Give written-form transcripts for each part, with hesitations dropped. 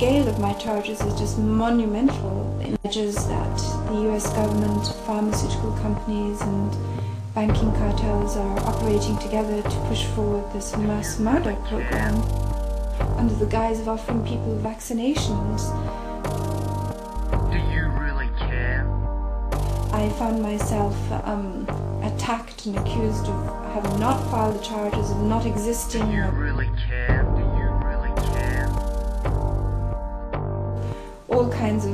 scale of my charges is just monumental. The images that the US government, pharmaceutical companies and banking cartels are operating together to push forward this mass murder program under the guise of offering people vaccinations. Do you really care? I found myself attacked and accused of having not filed the charges, of not existing. Do you really care? Do you really care? All kinds of,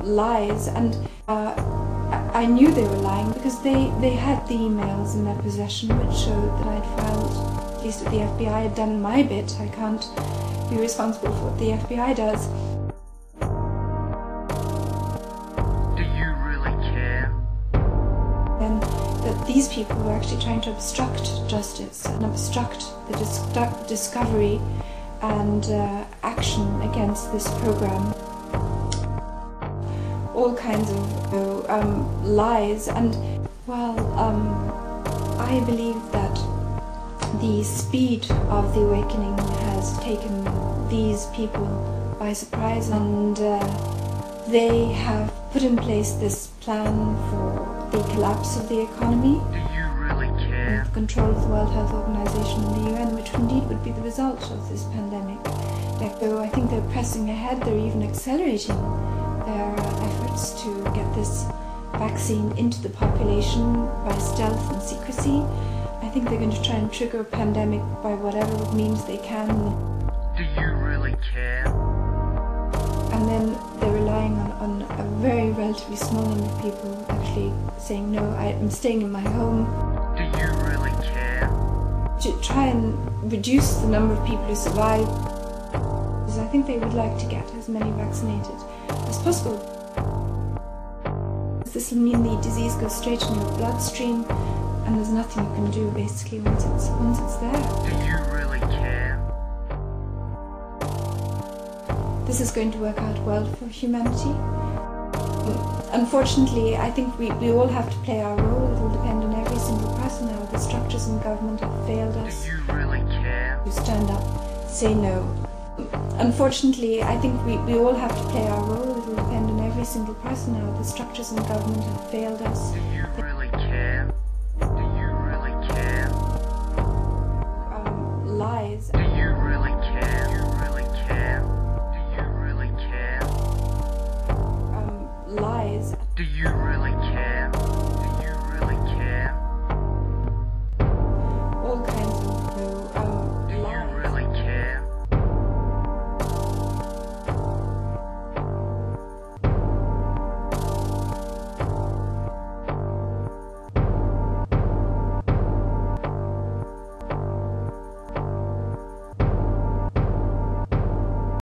lies, and I knew they were lying because they had the emails in their possession which showed that I'd filed, at least at the FBI, had done my bit. I can't be responsible for what the FBI does. Do you really care? And that these people were actually trying to obstruct justice and obstruct the discovery and action against this program. All kinds of lies, and well, I believe that the speed of the awakening has taken these people by surprise, and they have put in place this plan for the collapse of the economy. Do you really care? The control of the World Health Organization and the UN, which indeed would be the result of this pandemic. So I think they're pressing ahead, they're even accelerating their efforts to get this vaccine into the population by stealth and secrecy. I think they're going to try and trigger a pandemic by whatever means they can. Do you really care? And then they're relying on a very relatively small number of people actually saying, no, I'm staying in my home. Do you really care? To try and reduce the number of people who survive. Because I think they would like to get as many vaccinated as possible. This will mean the disease goes straight in your bloodstream, and there's nothing you can do basically once it's there. Do you really care? This is going to work out well for humanity. Unfortunately, I think we all have to play our role. It will depend on every single person now. The structures in government have failed us. Do you really care? To stand up, say no. Unfortunately, I think we all have to play our role. It will depend on every single person now. The structures in government have failed us. Do you really care? Do you really care? Lies. Do you really care? Do you really care? Do you really care? Lies. Do you